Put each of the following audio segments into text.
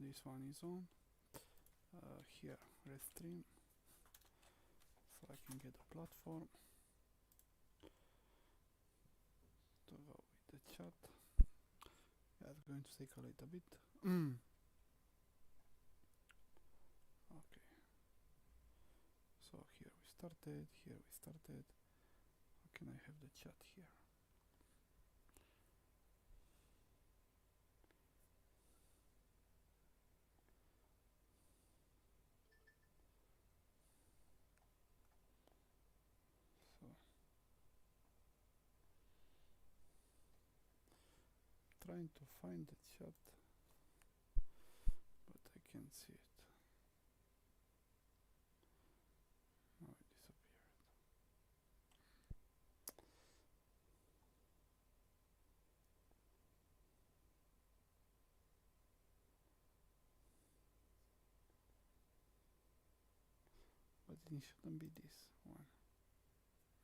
this one is on. Here, restream, so I can get a platform to go with the chat. Yeah, it's going to take a little bit. Okay, so here we started, How can I have the chat here? So, trying to find the chat, but I can't see it. Oh, it disappeared. But it shouldn't be this one.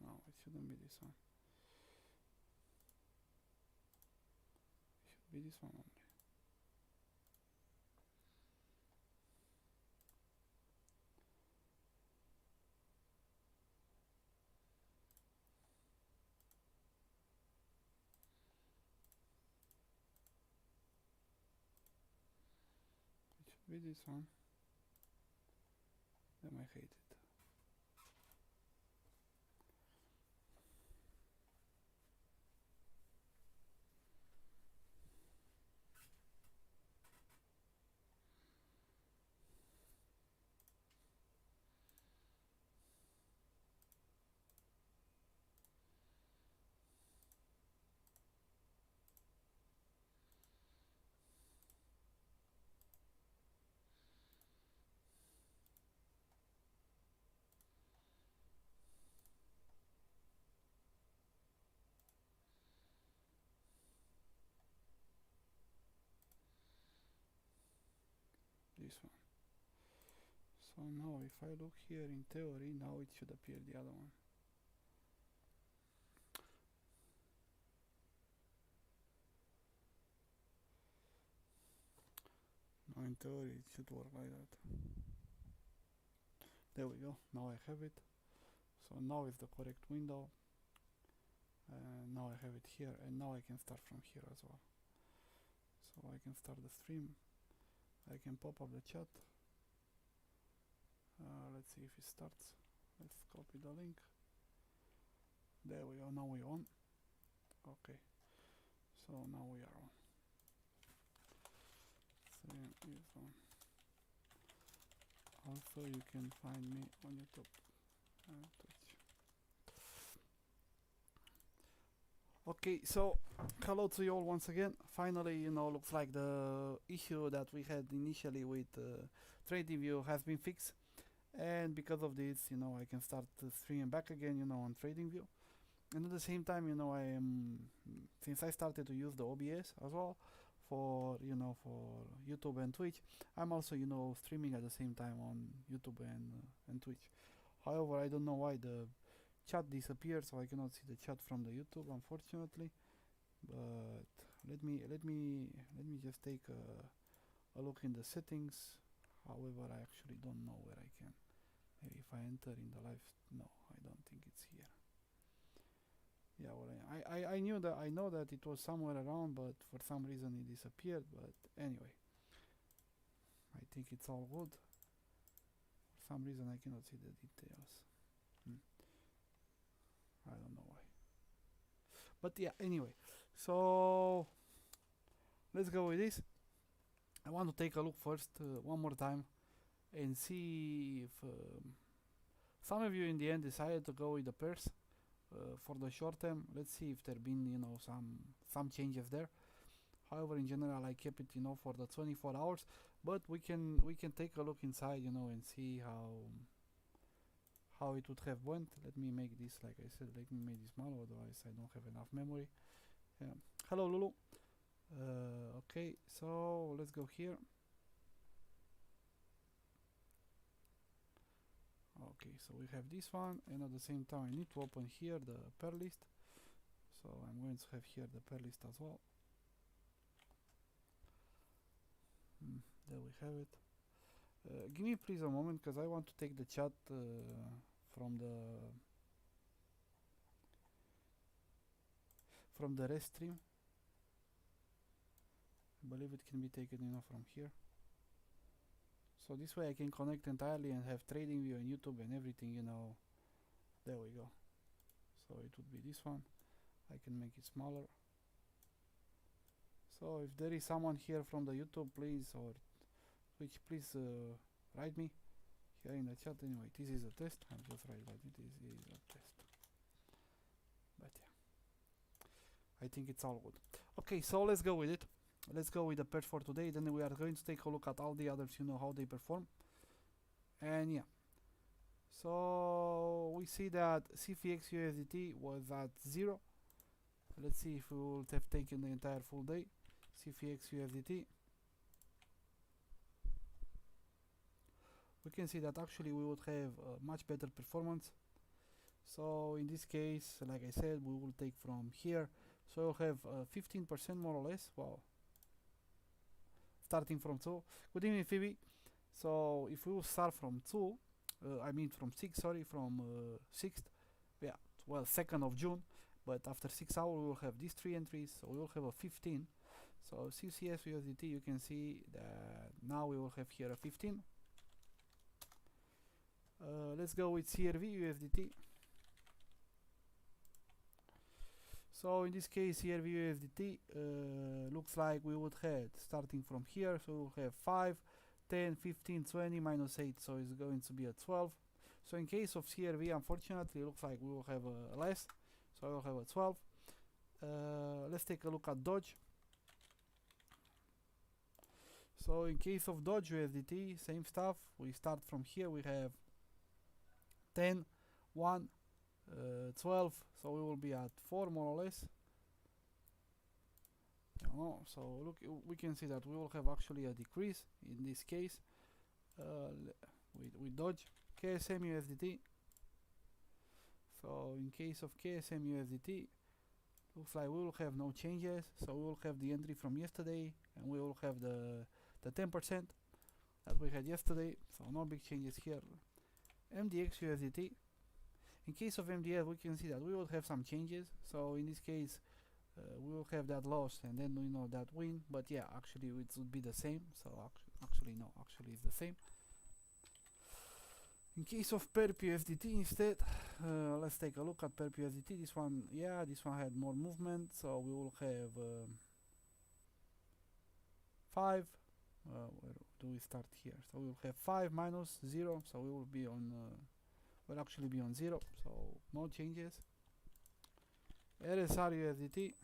No, it shouldn't be this one. It should be this one only. It should be this one. Then I hate it. This one. So now if I look here in theory, now it should appear the other one. Now in theory it should work like that. There we go, now I have it. So now is the correct window. Now I have it here, and now I can start from here as well. So I can start the stream. I can pop up the chat. Let's see if it starts. Let's copy the link. There we go, now we're on. Okay, so now we are on. Stream is on. Also you can find me on YouTube and Twitch. Okay, so hello to you all once again. Finally, looks like the issue that we had initially with TradingView has been fixed, and because of this, I can start streaming back again, on TradingView. And at the same time, since I started to use the OBS as well for YouTube and Twitch, I'm also streaming at the same time on YouTube and Twitch. However, I don't know why the chat disappeared, so I cannot see the chat from the YouTube, unfortunately. But let me just take a look in the settings. However, I actually don't know where I can. Maybe if I enter in the live, no, I don't think it's here. Yeah, well, I know that it was somewhere around, but for some reason it disappeared. But anyway, I think it's all good. For some reason I cannot see the details. I don't know why. But yeah, anyway, so let's go with this. I want to take a look first one more time and see if some of you in the end decided to go with the pairs for the short term. Let's see if there been some changes there. However, in general, I kept it for the 24 hours. But we can take a look inside and see how it would have went. Let me make this, like I said, let me make this small, otherwise I don't have enough memory. Yeah. Hello Lulu. Okay, so let's go here. Okay, so we have this one, and at the same time I need to open here the pair list. So I'm going to have here the pair list as well. there we have it. Give me please a moment, because I want to take the chat from the rest stream. I believe it can be taken, from here. So this way I can connect entirely and have trading view and YouTube and everything, There we go. So it would be this one. I can make it smaller. So if there is someone here from the YouTube, please, or Twitch, please write me here in the chat. Anyway, this is a test. I'm just writing this is a test. But yeah, I think it's all good. Okay, so let's go with it. Let's go with the pairs for today. Then we are going to take a look at all the others, how they perform. And yeah. So we see that CFX USDT was at 0. Let's see if we would have taken the entire full day. CFX USDT. We can see that actually we would have a much better performance. So in this case, like I said, we will take from here. So we'll have 15% more or less. Wow. Starting from 2. Good evening, Phoebe. So if we will start from 2, from 6, sorry, from 6th, yeah, well, 2nd of June, but after 6 hours we will have these 3 entries, so we will have a 15. So CCS USDT, you can see that now we will have here a 15. Let's go with CRV USDT. So in this case, CRV USDT looks like we would have starting from here, so we'll have 5, 10, 15, 20, minus 8, so it's going to be a 12. So in case of CRV, unfortunately, it looks like we will have less, so we'll have a 12. Let's take a look at Dodge. So in case of Dodge USDT, same stuff. We start from here, we have 10, 1, 12, so we will be at 4 more or less. So look, we can see that we will have actually a decrease in this case with Dodge. KSM USDT. So in case of KSM USDT, looks like we will have no changes. So we will have the entry from yesterday, and we will have the 10% that we had yesterday. So no big changes here. MDX USDT. In case of MDX, we can see that we will have some changes. So in this case, we will have that loss and then that win, but yeah, actually it would be the same. So actually it's the same. In case of PERP USDT instead, let's take a look at PERP USDT. This one had more movement, so we will have 5. Where do we start here? So we will have 5 minus 0, so we will be on will actually be on 0, so no changes. RSR USDT.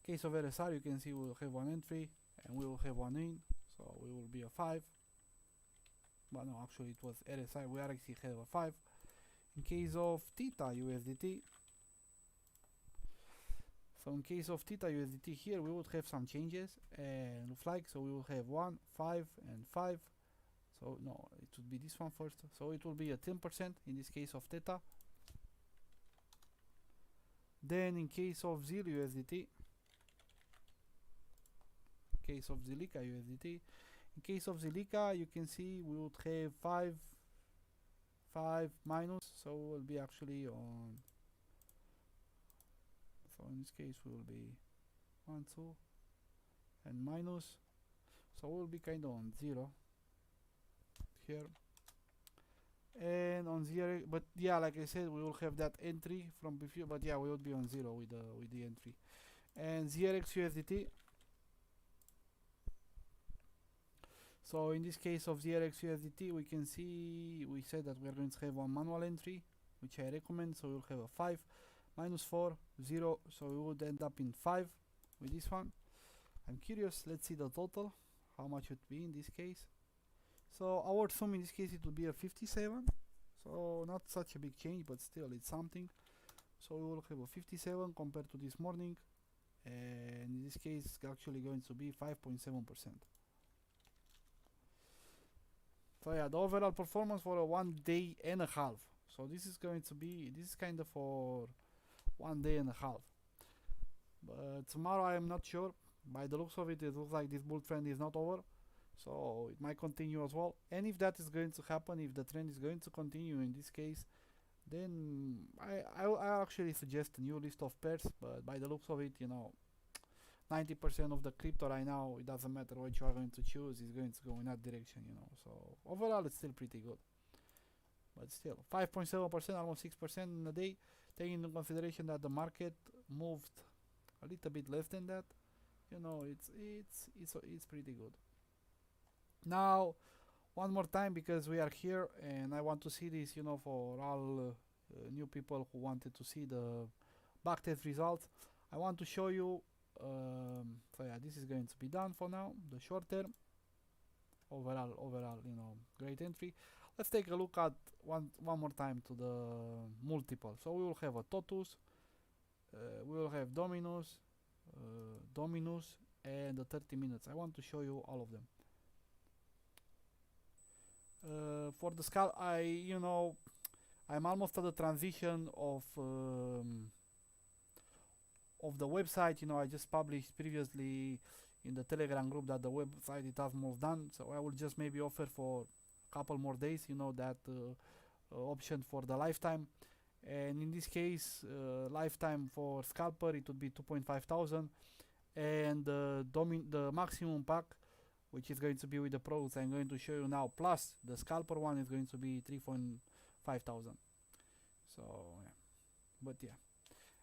Case of RSR, you can see we will have 1 entry and we will have 1 in, so we will be a 5. But no, actually it was RSI, we are actually have a 5. In case of Theta USDT, so in case of Theta USDT here, we would have some changes, and looks like, so we will have 1, 5, and 5. So no, it would be this one first. So it will be a 10% in this case of Theta. Then in case of ZIL USDT, case of Zilliqa USDT, in case of Zilliqa, you can see we would have 5 minus, so we will be actually on, so in this case we will be 1, 2, and minus, so we'll be kind of on 0 here. And on 0, but yeah, like I said, we will have that entry from before, but yeah, we would be on 0 with the entry. And ZRX USDT, so in this case of ZRX USDT, we can see we said that we are going to have 1 manual entry, which I recommend, so we'll have a 5 minus 4, 0, so we would end up in 5 with this one. I'm curious, let's see the total, how much it would be in this case. So our sum in this case, it will be a 57, so not such a big change, but still it's something. So we will have a 57 compared to this morning, and in this case it's actually going to be 5.7%. So yeah, the overall performance for a 1 day and a half. So this is going to be, this is kind of for 1 day and a half. But tomorrow I am not sure, by the looks of it, it looks like this bull trend is not over, so it might continue as well. And if that is going to happen, if the trend is going to continue in this case, then I actually suggest a new list of pairs. But by the looks of it, 90% of the crypto right now, it doesn't matter what you are going to choose, is going to go in that direction, so overall it's still pretty good. But still 5.7%, almost 6% in a day, taking into consideration that the market moved a little bit less than that, it's pretty good. Now one more time, because we are here and I want to see this, for all new people who wanted to see the backtest results, I want to show you. So yeah, this is going to be done for now. The short term, overall, great entry. Let's take a look at one more time to the multiple. So we will have a Totus, we will have Dominus, and the 30 minutes. I want to show you all of them. For the scalp, I'm almost at the transition of the website. I just published previously in the Telegram group that the website is almost done, so I will just maybe offer for a couple more days, that option for the lifetime. And in this case, lifetime for scalper, it would be 2,500, and the maximum pack, which is going to be with the products I'm going to show you now, plus the scalper one, is going to be 3,500. So yeah, but yeah.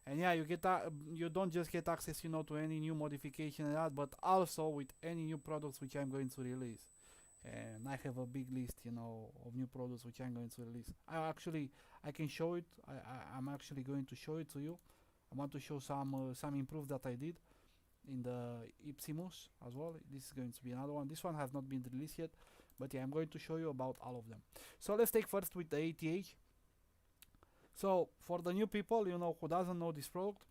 And yeah, you don't just get access, to any new modification and that, but also with any new products which I'm going to release. And I have a big list, of new products which I'm going to release. I can show it. I'm actually going to show it to you. I want to show some improve that I did in the Ipsimus as well. This is going to be another one. This one has not been released yet, but yeah, I'm going to show you about all of them. So let's take first with the ATH. So for the new people, who doesn't know this product,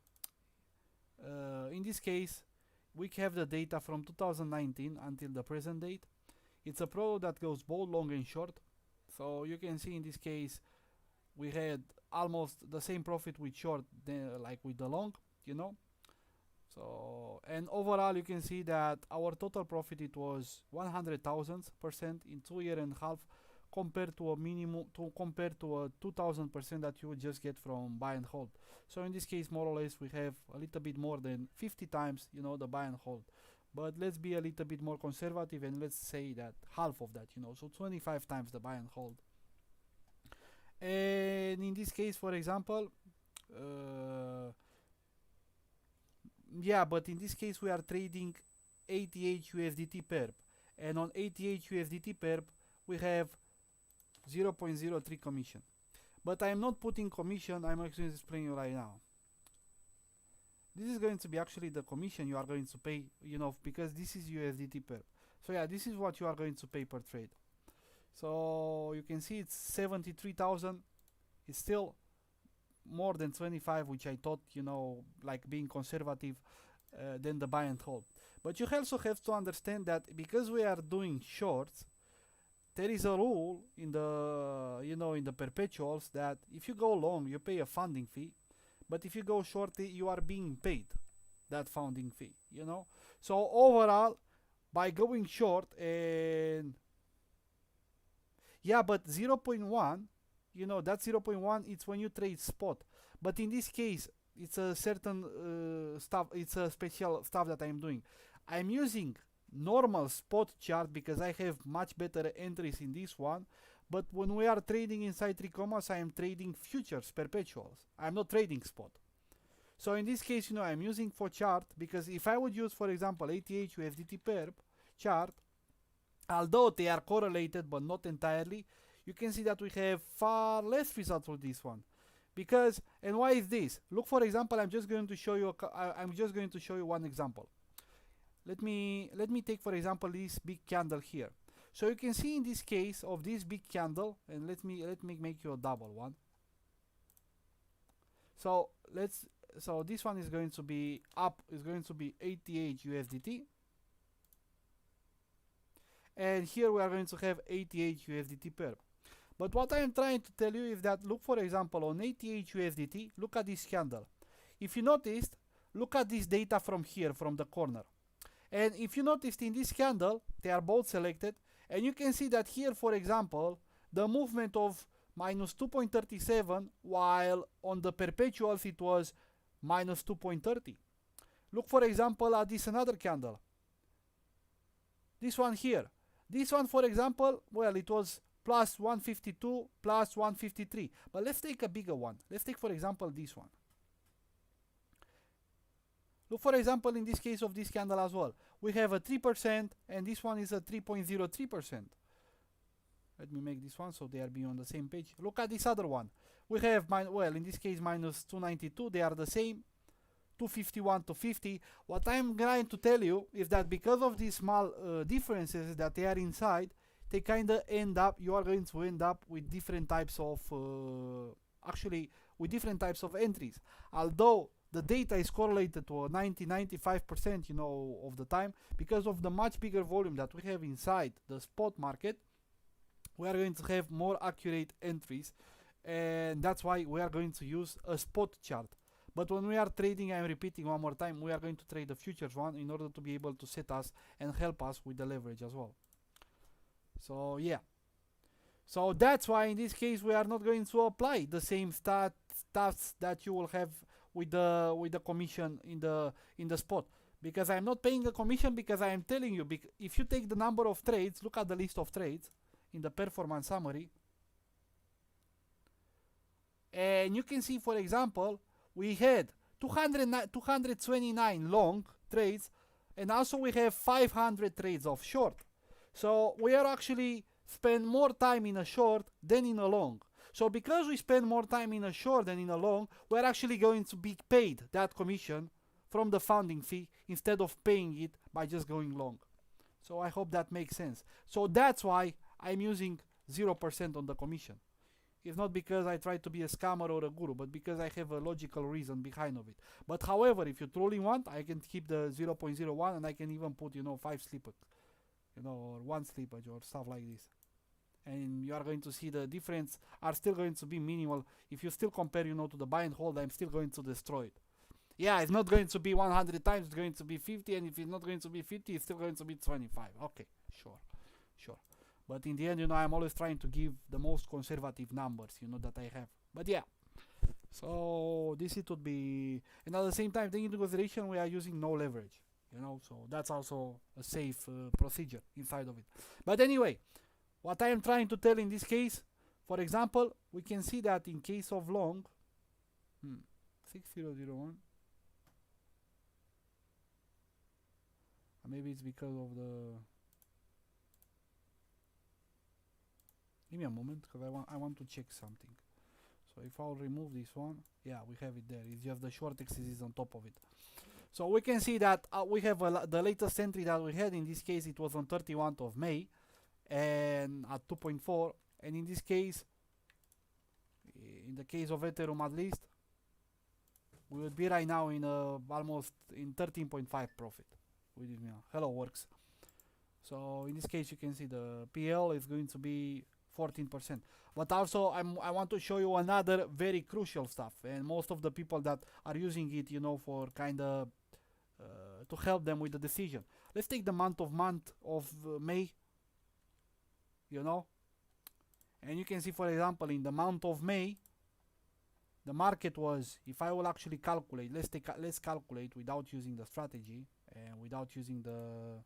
in this case, we have the data from 2019 until the present date. It's a product that goes both long and short. So you can see in this case, we had almost the same profit with short like with the long, So, and overall you can see that our total profit, it was 100,000% in 2.5 years, compared to a 2,000% that you would just get from buy and hold. So in this case, more or less, we have a little bit more than 50 times, the buy and hold. But let's be a little bit more conservative and let's say that half of that, so 25 times the buy and hold. And in this case, for example, yeah, but in this case we are trading ATH USDT perp, and on ATH USDT perp we have 0.03 commission. But I'm not putting commission, I'm actually explaining you right now. This is going to be actually the commission you are going to pay, because this is USDT perp. So yeah, this is what you are going to pay per trade. So you can see it's 73,000. It's still more than 25, which I thought, like being conservative, than the buy and hold. But you also have to understand that because we are doing shorts, there is a rule in the in the perpetuals that if you go long, you pay a funding fee, but if you go short, you are being paid that funding fee. So overall, by going short, and yeah, but 0.1, that 0.1, it's when you trade spot. But in this case, it's a certain stuff. It's a special stuff that I'm doing. I'm using normal spot chart because I have much better entries in this one. But when we are trading inside 3 commas, I am trading futures, perpetuals. I'm not trading spot. So in this case, I'm using for chart, because if I would use, for example, ATH USDT perp chart, although they are correlated but not entirely, you can see that we have far less results with this one. Because, and why is this? Look, for example, I'm just going to show you one example. Let me take, for example, this big candle here. So you can see in this case of this big candle, and let me make you a double one. So this one is going to be up, is going to be ATH USDT. And here we are going to have ATH USDT perp. But what I am trying to tell you is that, look, for example, on ATH USDT, look at this candle. If you noticed, look at this data from here, from the corner. And if you noticed in this candle, they are both selected, and you can see that here, for example, the movement of minus 2.37, while on the perpetuals it was minus 2.30. Look, for example, at this another candle. This one here. This one, for example, well, it was plus 152, plus 153. But let's take a bigger one. Let's take, for example, this one. Look, for example, in this case of this candle as well. We have a 3%, and this one is a 3.03%. Let me make this one so they are being on the same page. Look at this other one. We have, well, in this case, minus 292. They are the same. 251 to 50. What I'm trying to tell you is that because of these small differences that they are inside, they kind of end up, you are going to end up with different types of, actually, with different types of entries. Although the data is correlated to a 90-95%, you know, of the time, because of the much bigger volume that we have inside the spot market, we are going to have more accurate entries, and that's why we are going to use a spot chart. But when we are trading, I'm repeating one more time, we are going to trade the futures one in order to be able to set us and help us with the leverage as well. So yeah, so that's why in this case we are not going to apply the same stats that you will have with the commission in the spot, because I'm not paying a commission, because I am telling you, if you take the number of trades, look at the list of trades in the performance summary, and you can see, for example, we had 229 long trades, and also we have 500 trades of short. So we are actually spend more time in a short than in a long. So because we spend more time in a short than in a long, we're actually going to be paid that commission from the funding fee instead of paying it by just going long. So I hope that makes sense. So that's why I'm using 0% on the commission. It's not because I try to be a scammer or a guru, but because I have a logical reason behind of it. But however, if you truly want, I can keep the 0.01 and I can even put, 5 slippage, or 1 slippage or stuff like this. And you are going to see the difference are still going to be minimal. If you still compare, to the buy and hold, I'm still going to destroy it. Yeah, it's not going to be 100 times, it's going to be 50, and if it's not going to be 50, it's still going to be 25. Okay, sure. But in the end, I'm always trying to give the most conservative numbers, that I have. But yeah, so this it would be, and at the same time, taking into consideration we are using no leverage, so that's also a safe procedure inside of it. But anyway, what I am trying to tell in this case, for example, we can see that in case of long, 6001, maybe it's because of the, give me a moment, because I want to check something. So if I'll remove this one, yeah, we have it there. It's just the short axis on top of it. So we can see that we have the latest entry that we had. In this case, it was on 31st of May, and at 2.4. And in this case, in the case of Ethereum at least, we would be right now in almost in 13.5 profit. Hello works. So in this case, you can see the PL is going to be 14%. But also I want to show you another very crucial stuff, and most of the people that are using it, for kind of to help them with the decision. Let's take the month of May, and you can see, for example, in the month of May, the market was, if I will actually calculate, let's calculate without using the strategy and without using the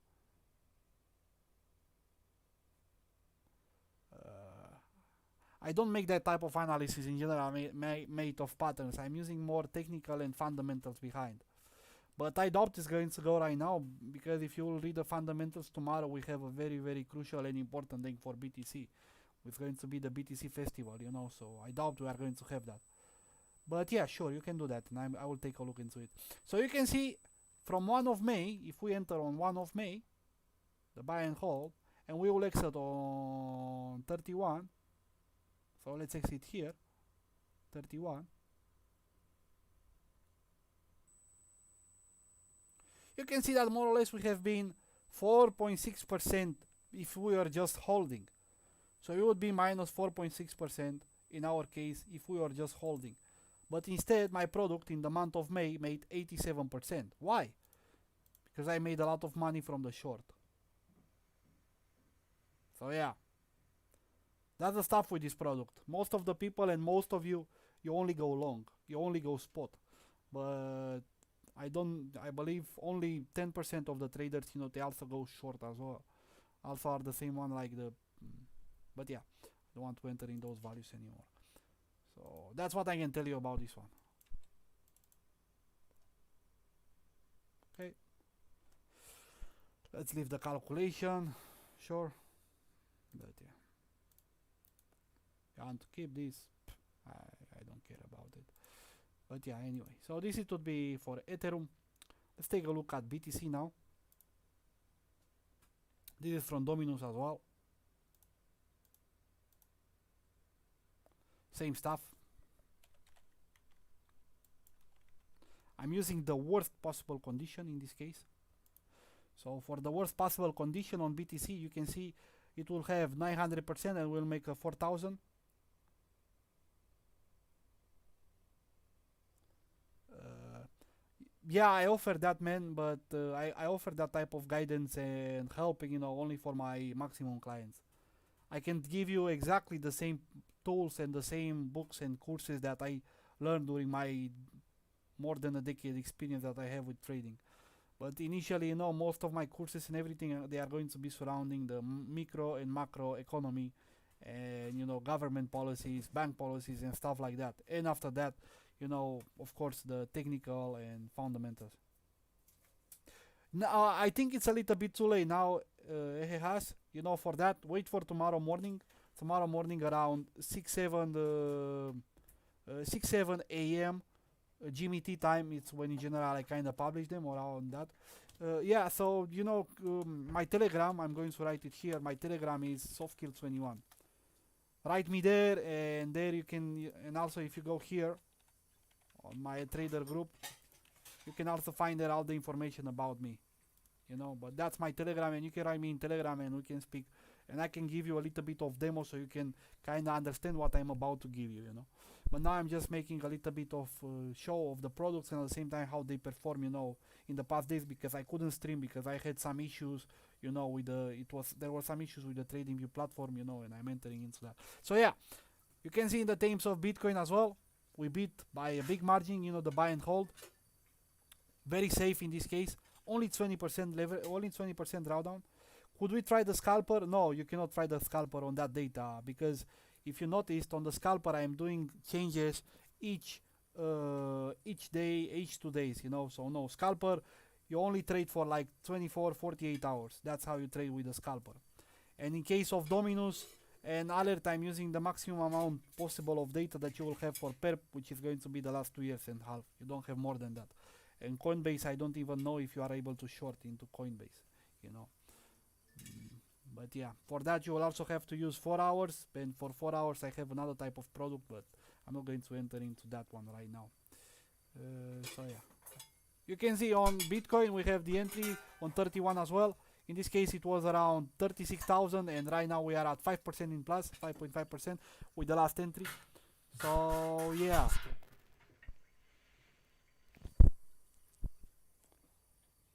I don't make that type of analysis in general made of patterns. I'm using more technical and fundamentals behind. But I doubt it's going to go right now, because if you will read the fundamentals tomorrow, we have a very, very crucial and important thing for BTC. It's going to be the BTC festival, so I doubt we are going to have that. But yeah, sure, you can do that, and I will take a look into it. So you can see from 1 of May, if we enter on 1 of May, the buy and hold, and we will exit on 31. So let's exit here, 31. You can see that more or less we have been 4.6% if we are just holding. So it would be minus 4.6% in our case if we are just holding. But instead, my product in the month of May made 87%. Why? because I made a lot of money from the short. So yeah, that's the stuff with this product. Most of the people and most of you, you only go long, you only go spot. But I believe only 10% of the traders, they also go short as well. Also are the same one like the, but yeah, I don't want to enter in those values anymore. So that's what I can tell you about this one. Okay, let's leave the calculation, sure, but yeah, you want to keep this, I don't care about it. But yeah, anyway, so this it would be for Ethereum. Let's take a look at BTC now. This is from Dominus as well. Same stuff. I'm using the worst possible condition in this case. So for the worst possible condition on BTC, you can see it will have 900% and will make a 4,000. Yeah, I offer that, man, but I offer that type of guidance and helping, only for my maximum clients. I can give you exactly the same tools and the same books and courses that I learned during my more than a decade experience that I have with trading. But initially, most of my courses and everything, they are going to be surrounding the micro and macro economy and, government policies, bank policies and stuff like that. And after that, of course, the technical and fundamentals. Now, I think it's a little bit too late now, for that, wait for tomorrow morning. Tomorrow morning around 6, 7 a.m. GMT time, it's when in general I kind of publish them around that. Yeah, so, my Telegram, I'm going to write it here. My Telegram is softkill21. Write me there, and there you can, and also if you go here, on my trader group, you can also find there all the information about me, but that's my Telegram, and you can write me in Telegram and we can speak, and I can give you a little bit of demo so you can kind of understand what I'm about to give you, but now I'm just making a little bit of show of the products and at the same time how they perform, in the past days, because I couldn't stream because I had some issues, with there were some issues with the TradingView platform, and I'm entering into that. So yeah, you can see in the terms of Bitcoin as well, we beat by a big margin, the buy and hold. Very safe in this case. Only 20% level, only 20% drawdown. Could we try the scalper? No, you cannot try the scalper on that data, because if you noticed on the scalper, I am doing changes each day, each 2 days, So no, scalper, you only trade for like 24, 48 hours. That's how you trade with the scalper. And in case of Dominus and alert, I'm using the maximum amount possible of data that you will have for perp, which is going to be the last 2 years and half. You don't have more than that. And Coinbase, I don't even know if you are able to short into Coinbase, But yeah, for that you will also have to use 4 hours. And for 4 hours I have another type of product, but I'm not going to enter into that one right now. So yeah, you can see on Bitcoin we have the entry on 31 as well. In this case it was around 36,000, and right now we are at 5% in plus, 5.5% with the last entry. So yeah,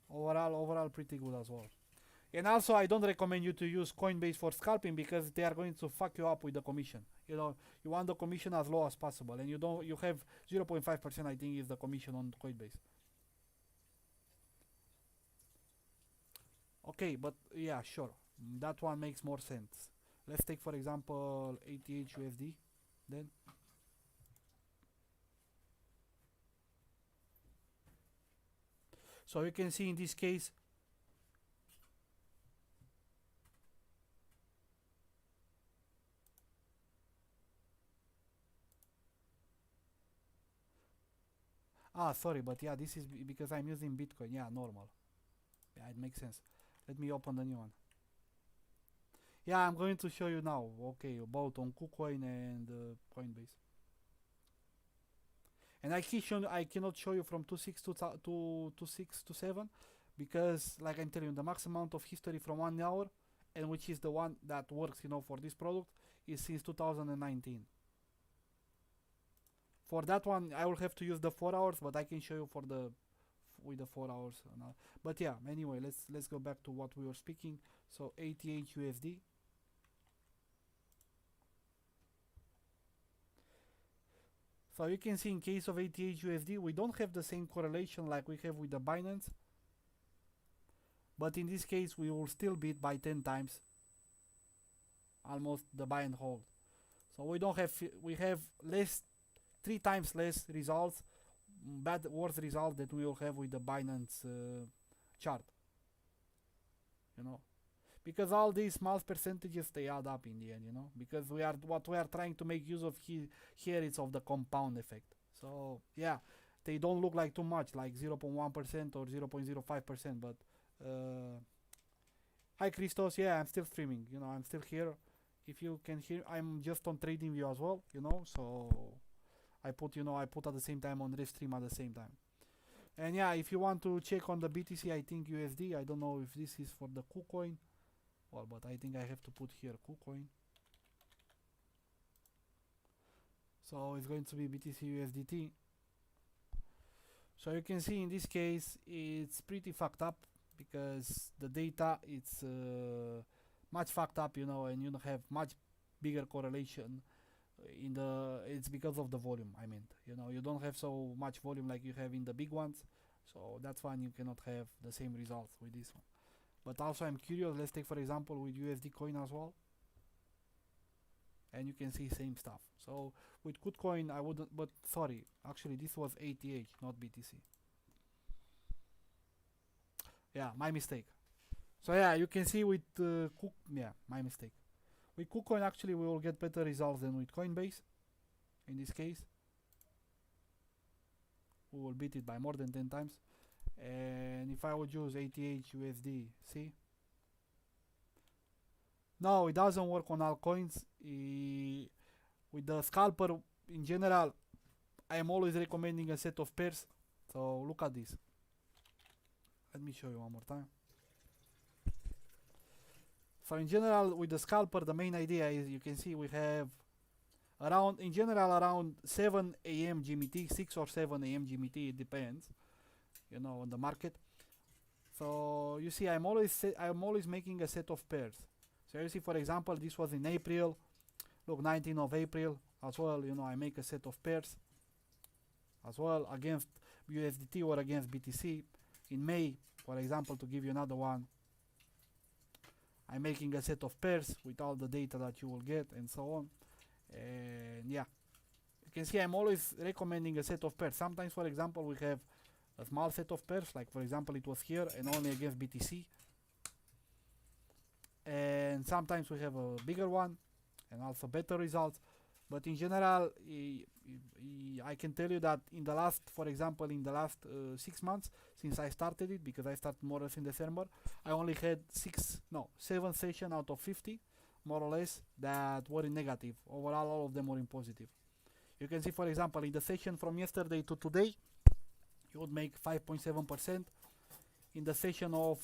overall pretty good as well. And also I don't recommend you to use Coinbase for scalping, because they are going to fuck you up with the commission. You want the commission as low as possible, and you have 0.5%, I think, is the commission on Coinbase. Okay, but yeah, sure, that one makes more sense. Let's take for example Ltc Usd then. So you can see in this case, sorry, but yeah, this is because I'm using Bitcoin. Yeah, normal. Yeah, it makes sense. Let me open the new one. Yeah, I'm going to show you now. Okay, both on KuCoin and Coinbase. And I cannot show you from 2.6 to 2.6 to 7, because like I'm telling you, the max amount of history from 1 hour, and which is the one that works, for this product, is since 2019. For that one I will have to use the 4 hours, but I can show you for the the 4 hours. But yeah, anyway, let's go back to what we were speaking. So ATH USD. So you can see in case of ATH USD, we don't have the same correlation like we have with the Binance. But in this case, we will still beat by 10 times almost the buy and hold. So we have 3 times less results, worse results that we will have with the Binance chart. Because all these small percentages, they add up in the end, because what we are trying to make use of here is of the compound effect. So yeah, they don't look like too much, like 0.1% or 0.05%, but hi Christos, yeah, I'm still streaming, I'm still here. If you can hear, I'm just on TradingView as well, so I put at the same time on Restream at the same time. And yeah, if you want to check on the BTC, I think USD, I don't know if this is for the KuCoin. Well, but I think I have to put here KuCoin. So it's going to be BTC USDT. So you can see in this case it's pretty fucked up because the data it's much fucked up, and you have much bigger correlation it's because of the volume. I mean, you don't have so much volume like you have in the big ones, so that's why you cannot have the same results with this one. But also I'm curious, let's take for example with USD coin as well, and you can see same stuff. So with KuCoin I wouldn't, but sorry, actually this was ATH, not BTC. Yeah, my mistake. So yeah, you can see with my mistake. With KuCoin actually we will get better results than with Coinbase. In this case we will beat it by more than 10 times. And if I would use ATH USD, see? No, it doesn't work on all coins. With the scalper in general, I am always recommending a set of pairs. So look at this. Let me show you one more time. So in general, with the scalper, the main idea is you can see we have around 7 AM GMT, 6 or 7 AM GMT, it depends, on the market. So you see, I'm always making a set of pairs. So you see, for example, this was in April. Look, 19th of April as well. I make a set of pairs as well against USDT or against BTC. In May, for example, to give you another one, I'm making a set of pairs with all the data that you will get and so on. And yeah, you can see I'm always recommending a set of pairs. Sometimes, for example, we have a small set of pairs, like for example it was here and only against BTC. And sometimes we have a bigger one and also better results. But in general, I can tell you that in the last 6 months since I started it, because I started more or less in December, I only had 7 sessions out of 50, more or less, that were in negative. Overall, all of them were in positive. You can see, for example, in the session from yesterday to today, you would make 5.7%. In the session of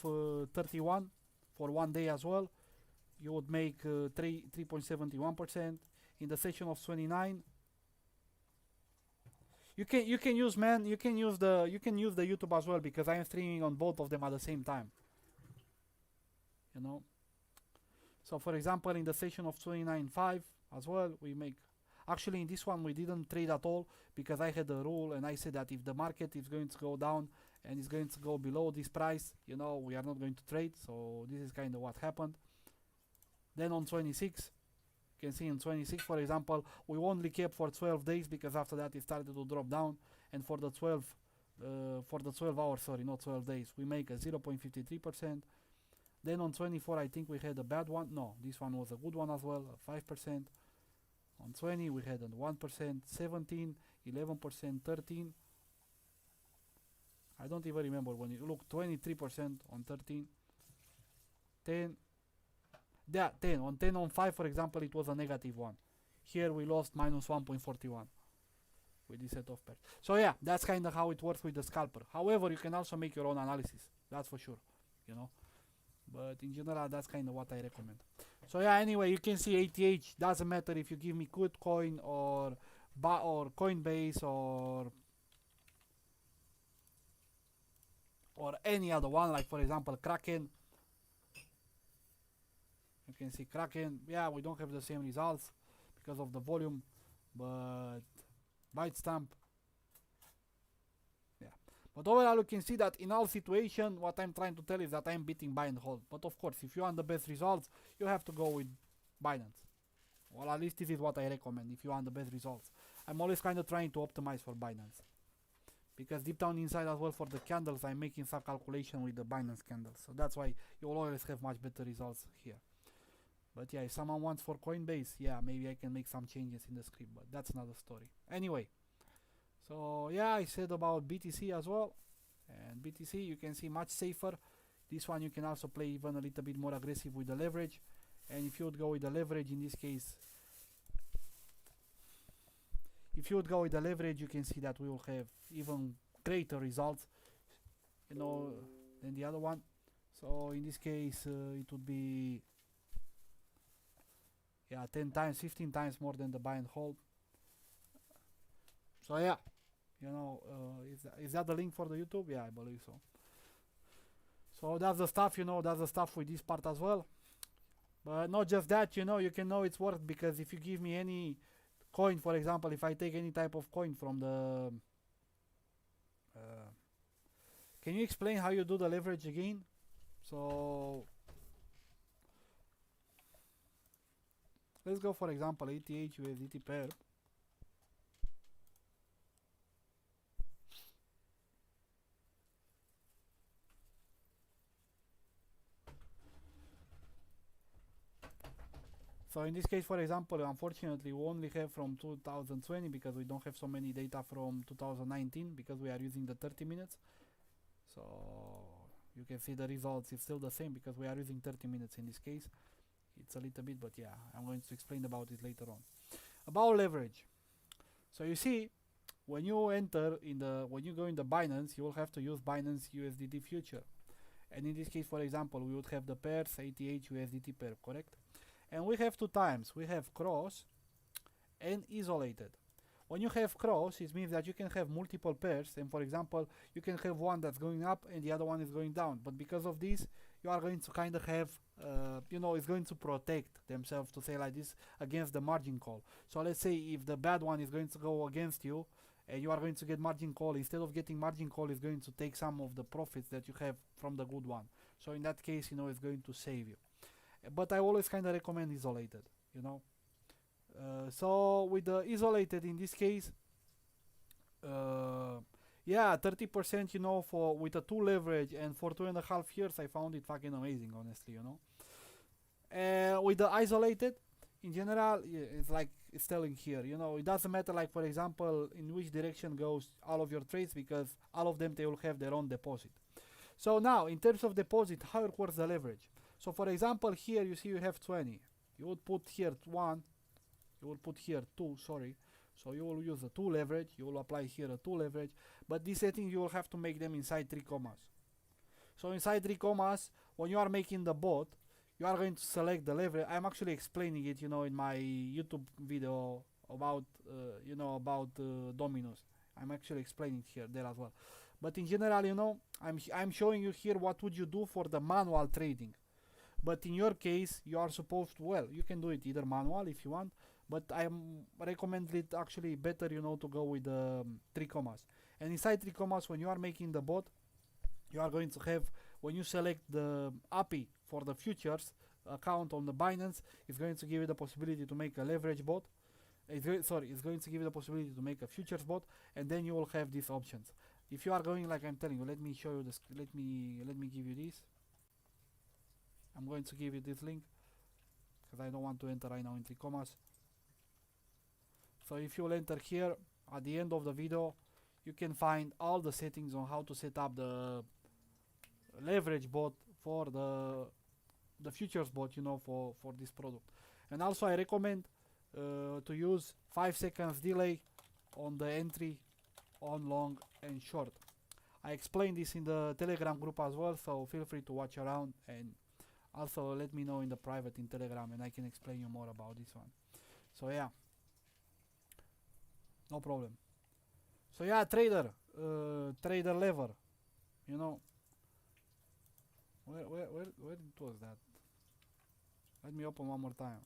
31 for 1 day as well, you would make 3.71%. In the session of 29, you can use the YouTube as well, because I am streaming on both of them at the same time. So for example, in the session of 29.5 as well, we make. Actually, in this one we didn't trade at all, because I had a rule and I said that if the market is going to go down and is going to go below this price, we are not going to trade. So this is kind of what happened. Then on 26, you can see in 26, for example, we only kept for 12 days, because after that it started to drop down. And for the 12 hours, sorry, not 12 days, we make a 0.53%. Then on 24, I think we had a bad one. No, this one was a good one as well, 5%. On 20, we had a 1%, 17, 11%, 13. I don't even remember when you look, 23% on 13, 10. Yeah, 10. On 10 on 5, for example, it was a negative one. Here we lost minus 1.41 with this set of pairs. So yeah, that's kind of how it works with the scalper. However, you can also make your own analysis. That's for sure, But in general, that's kind of what I recommend. So yeah, anyway, you can see ATH. Doesn't matter if you give me KuCoin or Coinbase or or any other one, like for example Kraken. You can see Kraken, yeah, we don't have the same results because of the volume, but Bytestamp, yeah. But overall you can see that in all situations what I'm trying to tell is that I'm beating buy and hold. But of course, if you want the best results, you have to go with Binance. Well, at least this is what I recommend if you want the best results. I'm always kind of trying to optimize for Binance, because deep down inside as well for the candles I'm making some calculation with the Binance candles, so that's why you will always have much better results here. But yeah, if someone wants for Coinbase, yeah, maybe I can make some changes in the script, but that's another story. Anyway, so yeah, I said about BTC as well, and BTC you can see much safer. This one you can also play even a little bit more aggressive with the leverage, and if you would go with the leverage in this case, if you would go with the leverage, you can see that we will have even greater results, you know, than the other one. So in this case, it would be, yeah, 10 times, 15 times more than the buy and hold. So yeah, you know, is that the link for the YouTube? Yeah, I believe so. So that's the stuff, you know, that's the stuff with this part as well. But not just that, you know, you can know it's worth, because if you give me any coin, for example, if I take any type of coin from the can you explain how you do the leverage again? So let's go for example ETH USDT pair. So in this case, for example, unfortunately we only have from 2020 because we don't have so many data from 2019 because we are using the 30 minutes. So you can see the results is still the same because we are using 30 minutes in this case. It's a little bit, but yeah, I'm going to explain about it later on. About leverage. So you see, when you enter in the, when you go in the Binance, you will have to use Binance USDT future. And in this case, for example, we would have the pairs ETH USDT pair, correct? And we have two times. We have cross and isolated. When you have cross, it means that you can have multiple pairs, and for example, you can have one that's going up and the other one is going down. But because of this, you are going to kind of have, you know, it's going to protect themselves, to say like this, against the margin call. So let's say if the bad one is going to go against you, and you are going to get margin call, instead of getting margin call, it's going to take some of the profits that you have from the good one. So in that case, you know, it's going to save you. But I always kind of recommend isolated, you know. So with the isolated in this case, yeah, 30%, you know, for with a 2 leverage, and for 2.5 years I found it fucking amazing, honestly, you know. With the isolated, in general, yeah, it's like it's telling here, you know, it doesn't matter, like for example, in which direction goes all of your trades, because all of them, they will have their own deposit. So now, in terms of deposit, how it works the leverage. So for example, here you see you have 20. You would put here 1, you will put here 2, sorry. So you will use a 2 leverage, you will apply here a 2 leverage, but this setting you will have to make them inside 3 commas. So inside 3 commas, when you are making the bot, you are going to select the leverage. I'm actually explaining it, you know, in my YouTube video about, you know, about dominoes. I'm actually explaining it here, there as well. But in general, you know, I'm showing you here what would you do for the manual trading. But in your case, you are supposed to, well, you can do it either manual if you want, but I recommend it actually better, you know, to go with 3 commas. And inside 3 commas, when you are making the bot, you are going to have, when you select the API for the futures account on the Binance, it's going to give you the possibility to make a leverage bot. It's going to give you the possibility to make a futures bot, and then you will have these options. If you are going, like I'm telling you, let me show you this. Let me give you this. I'm going to give you this link because I don't want to enter right now in 3 commas. So if you will enter here at the end of the video, you can find all the settings on how to set up the leverage bot for the futures bot, you know, for this product. And also I recommend to use 5 seconds delay on the entry on long and short. I explained this in the Telegram group as well, so feel free to watch around, and also let me know in the private in Telegram and I can explain you more about this one. So yeah, no problem. So yeah, trader lever, you know, Where it was that? Let me open one more time.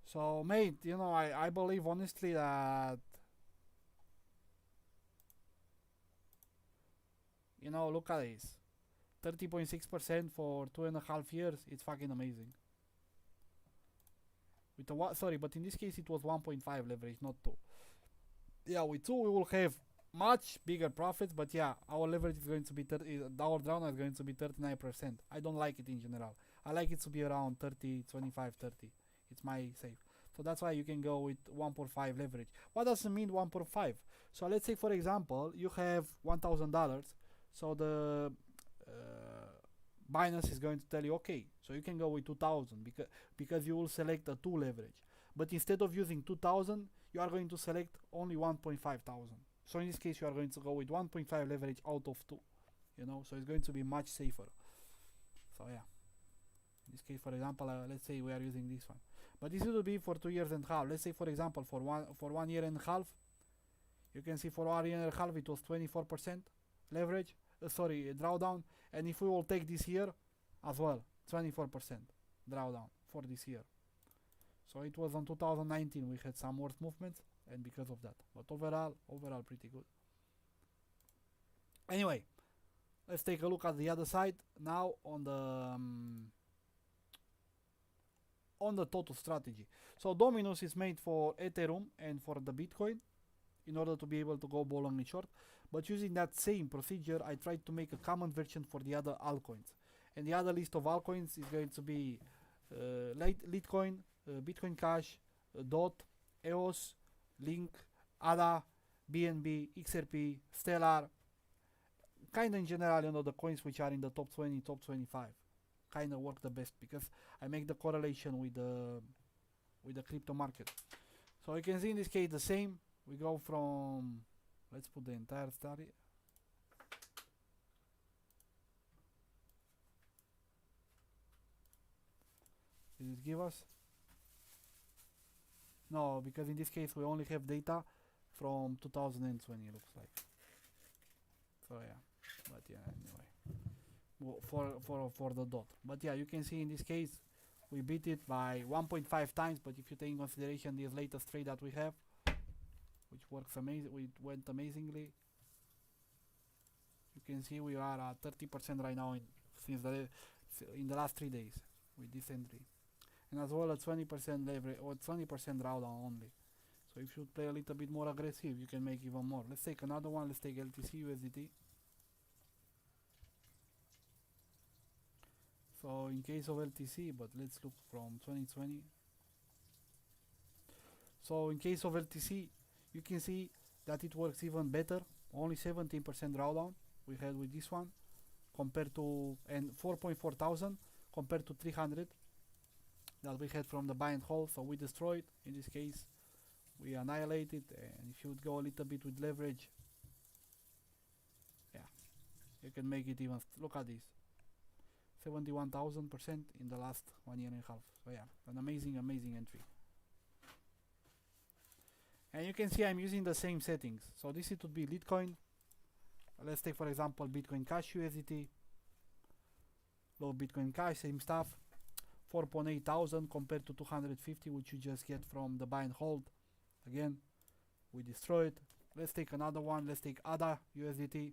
So, mate, you know, I believe honestly that, you know, look at this. 30.6% for 2.5 years. It's fucking amazing. With a what? Sorry, but in this case it was 1.5 leverage, not 2. Yeah, with 2 we will have much bigger profits, but yeah, our leverage is going to be our drawdown is going to be 39%. I don't like it in general. I like it to be around 30, 25, 30. It's my safe. So that's why you can go with 1.5 leverage. What does it mean 1.5? So let's say for example you have $1,000. So the Binance is going to tell you, okay, so you can go with 2,000 because you will select a 2 leverage. But instead of using 2,000, you are going to select only 1.5 thousand. So in this case, you are going to go with 1.5 leverage out of 2. You know, so it's going to be much safer. So yeah, in this case, for example, let's say we are using this one, but this will be for 2 years and a half. Let's say, for example, for 1 year and a half, you can see for 1 year and a half it was 24% leverage. Drawdown. And if we will take this year as well, 24% drawdown for this year. So it was on 2019 we had some worse movements, and because of that. But overall pretty good. Anyway, let's take a look at the other side now on the total strategy. So Dominus is made for Ethereum and for the Bitcoin in order to be able to go both long and short. But using that same procedure, I tried to make a common version for the other altcoins. And the other list of altcoins is going to be Litecoin, Bitcoin Cash, DOT, EOS, Link, ADA, BNB, XRP, Stellar. Kind of in general, you know, the coins which are in the top 20, top 25. Kind of work the best because I make the correlation with the crypto market. So you can see in this case the same. We go from, let's put the entire study. Did it give us? No, because in this case we only have data from 2020, looks like. So yeah, but yeah, anyway, for the DOT. But yeah, you can see in this case we beat it by 1.5 times. But if you take in consideration this latest trade that we have, which works amazing, it went amazingly. You can see we are at 30% right now in the last 3 days with this entry, and as well as 20% leverage or 20% drawdown only. So if you play a little bit more aggressive, you can make even more. Let's take another one. Let's take Ltc Usd. So in case of LTC, but let's look from 2020. So in case of LTC, you can see that it works even better. Only 17% drawdown we had with this one compared to, and 4.4 thousand compared to 300 that we had from the buy and hold. So we destroyed. In this case, we annihilated. And if you would go a little bit with leverage, yeah, you can make it even. Look at this, 71,000% in the last 1 year and a half. So yeah, an amazing entry. And you can see I'm using the same settings. So this it would be Litecoin. Let's take for example Bitcoin Cash USDT. Low Bitcoin Cash, same stuff. 4.8 thousand compared to 250, which you just get from the buy and hold. Again, we destroy it. Let's take another one. Let's take ADA USDT.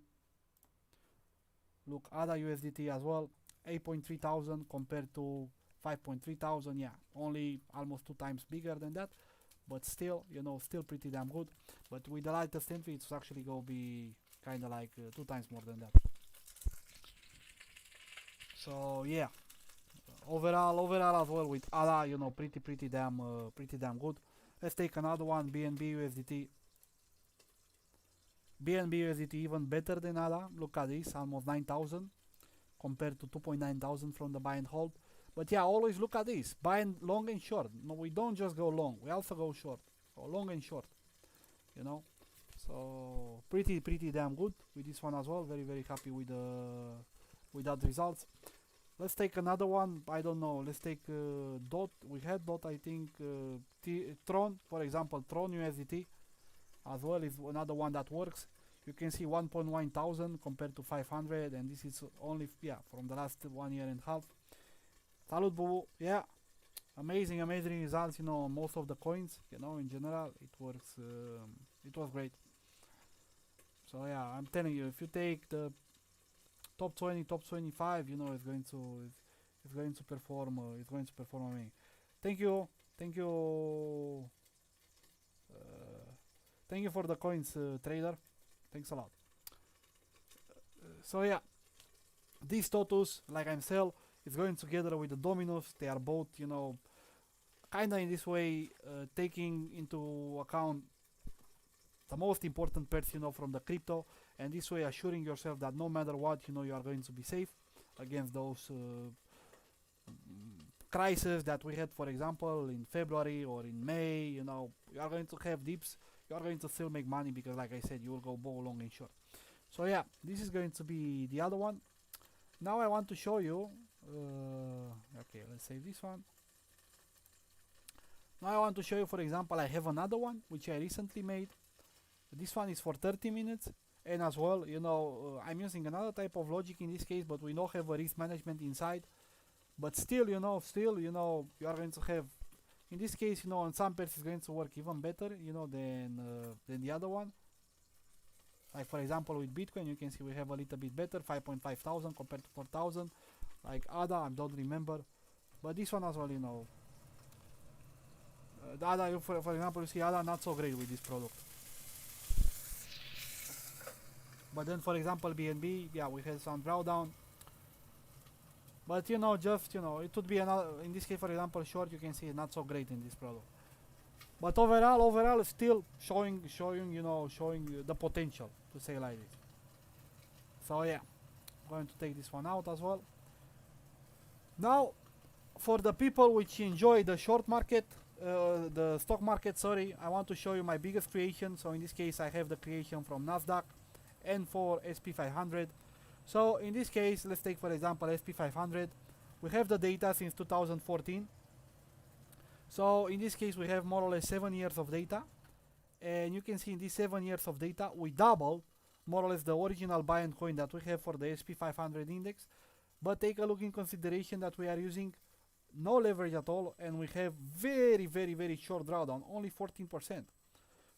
Look, ADA USDT as well. 8.3 thousand compared to 5.3 thousand. Yeah, only almost 2 times bigger than that. But still, you know, still pretty damn good. But with the latest entry, it's actually going to be kind of like 2 times more than that. So yeah, overall as well with ADA, you know, pretty damn good. Let's take another one, BNB USDT. BNB USDT even better than ADA. Look at this, almost 9,000 compared to 2.9 thousand from the buy and hold. But yeah, always look at this, buy and long and short. No, we don't just go long, we also go short. So long and short, you know. So pretty damn good with this one as well. Very happy with that results. let's take another one. I don't know. Let's take dot. We had dot. I think Tron, for example, Tron USDT as well is another one that works. You can see 1.1 thousand compared to 500, and this is only from the last 1 year and a half. Salut, Bubu. Yeah, amazing results. Most of the coins. In general, it works. It was great. So yeah, I'm telling you, if you take the top 20, top 25, it's going to perform. It's going to perform amazing. Thank you, thank you, thank you for the coins, trader. Thanks a lot. So yeah, these Totus, like I'm saying, is going together with the Dominus. They are both, kinda in this way, taking into account the most important parts, from the crypto, and this way assuring yourself that no matter what, you are going to be safe against those crises that we had, for example, in February or in May. You are going to have dips. You are going to still make money because, like I said, you will go both long and short. So yeah, this is going to be the other one. Now I want to show you. Okay, let's save this one. Now I want to show you, for example, I have another one which I recently made. This one is for 30 minutes, and as well, I'm using another type of logic in this case, but we don't have a risk management inside. But still, you are going to have, in this case, on some pairs it's going to work even better, than the other one. Like for example with Bitcoin, you can see we have a little bit better, 5.5 thousand compared to 4,000. Like ADA, I don't remember, but this one as well, the ADA, for example, you see ADA not so great with this product. But then, for example, BNB, yeah, we had some drawdown. But it would be another. In this case, for example, short, you can see not so great in this product. But overall, still showing the potential, to say like this. So yeah, I'm going to take this one out as well. Now, for the people which enjoy the short market, the stock market, sorry, I want to show you my biggest creation. So in this case, I have the creation from Nasdaq and for SP500. So in this case, let's take for example SP500. We have the data since 2014. So in this case, we have more or less 7 years of data, and you can see in these 7 years of data, we doubled more or less the original buy and coin that we have for the SP500 index. But take a look in consideration that we are using no leverage at all, and we have very short drawdown, only 14%.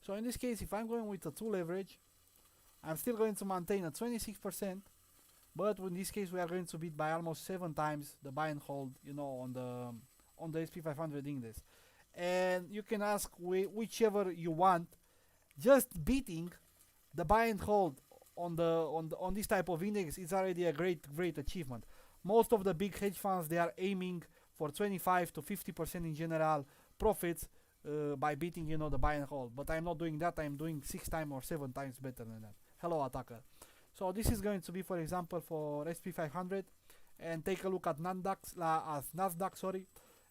So in this case, if I'm going with a 2 leverage, I'm still going to maintain a 26%, but in this case we are going to beat by almost 7 times the buy and hold, on the SP500 index. And you can ask whichever you want. Just beating the buy and hold on this type of index is already a great achievement. Most of the big hedge funds, they are aiming for 25 to 50% in general profits by beating the buy and hold. But I'm not doing that. I'm doing 6 times or 7 times better than that. Hello, attacker. So this is going to be, for example, for SP500, and take a look at Nasdaq, sorry.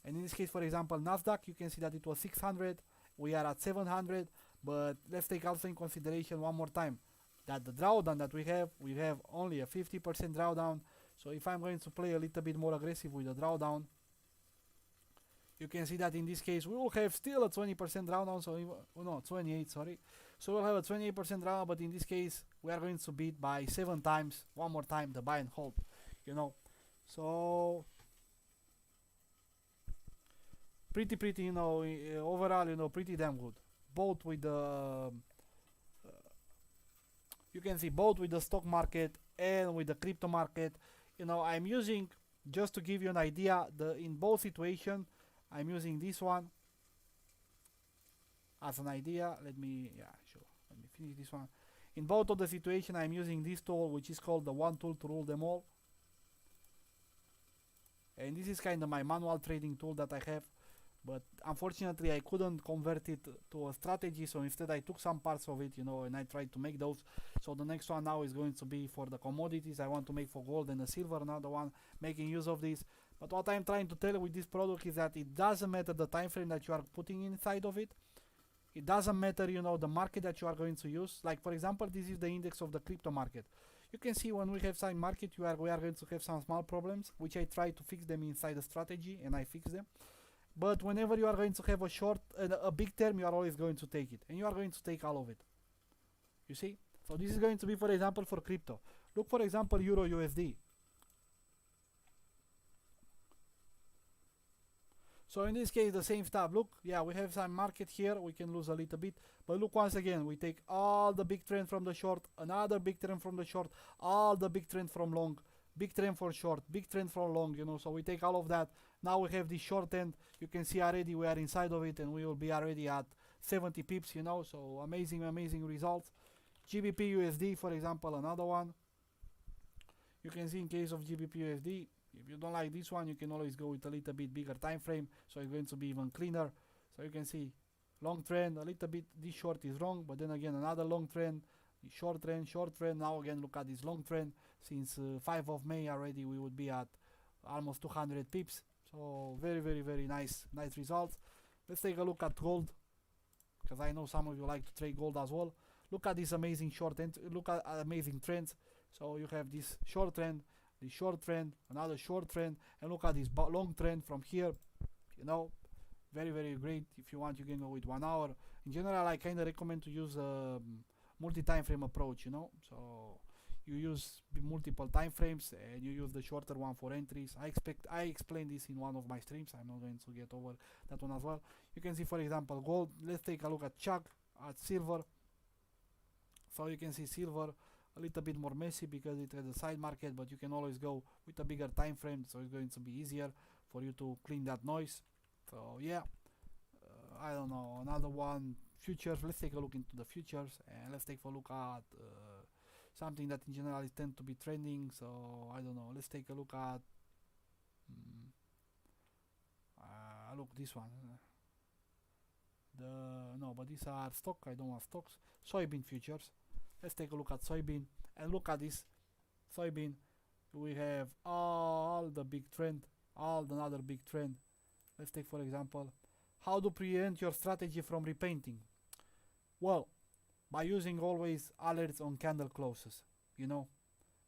And in this case, for example, Nasdaq, you can see that it was 600. We are at 700. But let's take also in consideration one more time that the drawdown that we have only a 50% drawdown. So if I'm going to play a little bit more aggressive with the drawdown, you can see that in this case we will have still a 20% drawdown. So 28, sorry. So we'll have a 28% drawdown, but in this case we are going to beat by 7 times, one more time, the buy and hold. So pretty, overall, pretty damn good. Both with the you can see both with the stock market and with the crypto market. I'm using, just to give you an idea, in both situations I'm using this one as an idea. Let me finish this one. In both of the situation, I'm using this tool, which is called the one tool to rule them all, and this is kind of my manual trading tool that I have. But unfortunately, I couldn't convert it to a strategy, so instead I took some parts of it, and I tried to make those. So the next one now is going to be for the commodities. I want to make for gold and silver, another one, making use of this. But what I'm trying to tell you with this product is that it doesn't matter the time frame that you are putting inside of it. It doesn't matter, the market that you are going to use. Like for example, this is the index of the crypto market. You can see when we have some market, we are going to have some small problems, which I try to fix them inside the strategy, and I fix them. But whenever you are going to have a short, a big term, you are always going to take it, and you are going to take all of it. You see? So this is going to be, for example, for crypto. Look, for example, Euro USD. So in this case, the same stuff. Look, yeah, we have some market here. We can lose a little bit. But look, once again, we take all the big trend from the short, another big trend from the short, all the big trend from long, big trend for short, big trend for long, you know. So we take all of that. Now we have this short end. You can see already we are inside of it, and we will be already at 70 pips, you know. So amazing, amazing results. GBP USD, for example, another one. You can see in case of GBP USD, if you don't like this one, you can always go with a little bit bigger time frame, so it's going to be even cleaner. So you can see long trend, a little bit, this short is wrong, but then again another long trend, short trend, now again look at this long trend. Since 5 of May already we would be at almost 200 pips, so very, very, very nice results. Let's take a look at gold, because I know some of you like to trade gold as well. Look at this amazing short end, look at amazing trends. So you have this short trend, another short trend, and look at this long trend from here, you know. Very, very great. If you want, you can go with 1 hour. In general, I kind of recommend to use a multi-time frame approach, you know. So you use multiple time frames and you use the shorter one for entries. I explained this in one of my streams. I'm not going to get over that one as well. You can see, for example, gold. Let's take a look at silver. So you can see silver a little bit more messy because it has a side market, but you can always go with a bigger time frame, so it's going to be easier for you to clean that noise. So yeah, I don't know, another one, futures. Let's take a look into the futures, and let's take a look at something that in general is tend to be trending. So I don't know, let's take a look at look, this one. But these are stock. I don't want stocks. Soybean futures. Let's take a look at soybean, and look at this soybean. We have all the big trend, another big trend. Let's take, for example, how to prevent your strategy from repainting. Well, by using always alerts on candle closes, you know.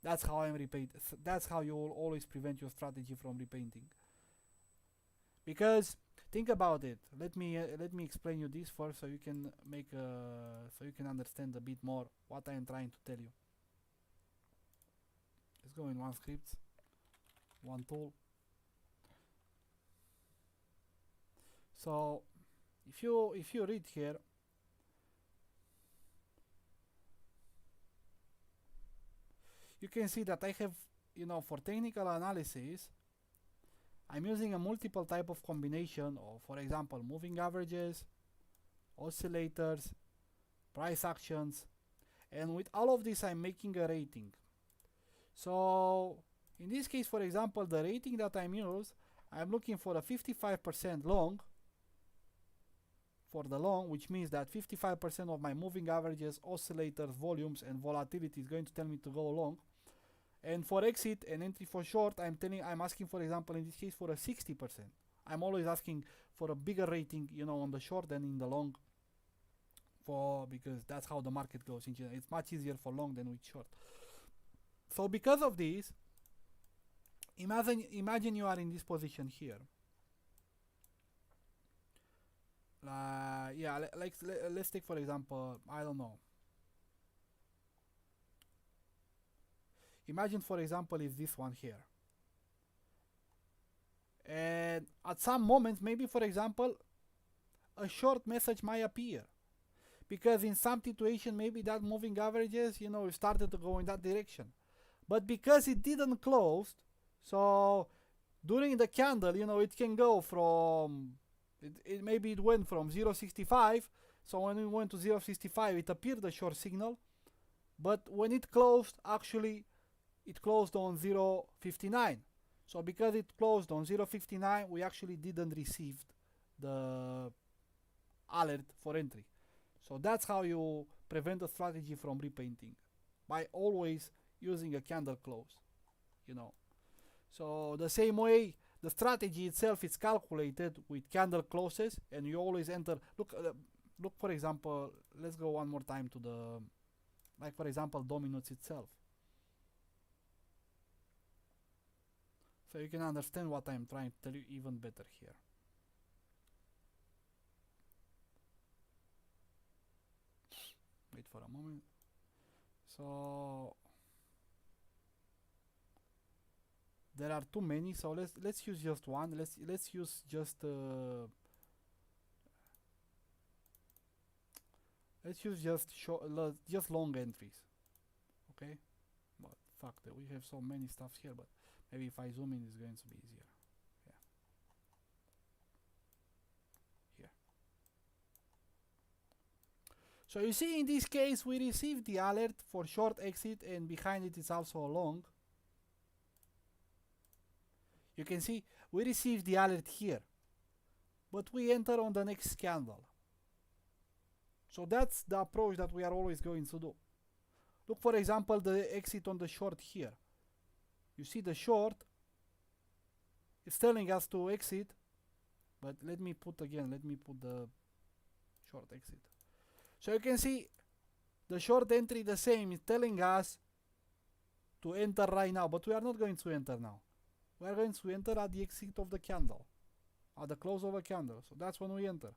That's how I'm repaint. That's how you will always prevent your strategy from repainting. Because think about it. Let me explain you this first, so you can understand a bit more what I am trying to tell you. Let's go in one script, one tool. So if you read here, you can see that I have, you know, for technical analysis, I'm using a multiple type of combination of, for example, moving averages, oscillators, price actions, and with all of this I'm making a rating. So in this case, for example, the rating that I'm looking for a 55% long for the long, which means that 55% of my moving averages, oscillators, volumes, and volatility is going to tell me to go long. And for exit and entry for short, I'm asking, for example, in this case, for a 60%. I'm always asking for a bigger rating, you know, on the short than in the long, because that's how the market goes in general. It's much easier for long than with short. So because of this, imagine you are in this position here. Let's take, for example, I don't know. Imagine, for example, is this one here. And at some moments, maybe, for example, a short message might appear. Because in some situation, maybe that moving averages, you know, started to go in that direction. But because it didn't close, so during the candle, you know, it can go from, maybe it went from 0.65. So when it went to 0.65, it appeared a short signal. But when it closed, actually, it closed on 0.59. So because it closed on 0.59, we actually didn't receive the alert for entry. So that's how you prevent a strategy from repainting, by always using a candle close, you know. So the same way the strategy itself is calculated with candle closes, and you always enter. Look, for example, let's go one more time to the, like, for example, dominance itself. so you can understand what I'm trying to tell you even better here. Wait for a moment. So there are too many, so let's use just one. Let's use just let's use just long entries. Okay, but fuck that, we have so many stuff here, but maybe if I zoom in it's going to be easier. Yeah, here. So you see, in this case we received the alert for short exit, and behind it is also a long. You can see we received the alert here, but we enter on the next candle. So that's the approach that we are always going to do. Look, for example, the exit on the short here. You see the short, it's telling us to exit, but let me put the short exit. So you can see the short entry the same, is telling us to enter right now, but we are not going to enter now. We are going to enter at the exit of the candle, at the close of a candle. So that's when we enter.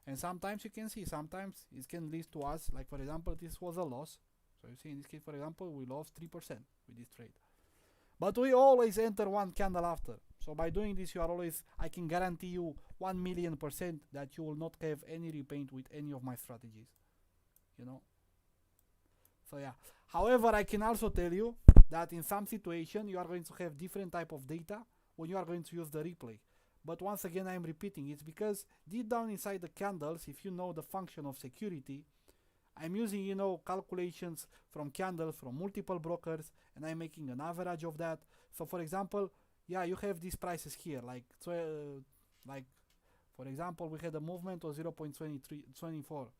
And sometimes you can see, sometimes it can lead to us, like for example, this was a loss. So you see, in this case, for example, we lost 3% with this trade. But we always enter one candle after. So by doing this, you are always, I can guarantee you 1,000,000% that you will not have any repaint with any of my strategies. You know? So yeah. However, I can also tell you that in some situation, you are going to have different type of data when you are going to use the replay. But once again, I'm repeating, it's because deep down inside the candles, if you know the function of security, I'm using, you know, calculations from candles from multiple brokers, and I'm making an average of that. So for example, yeah, you have these prices here, like for example, we had a movement of 0.24.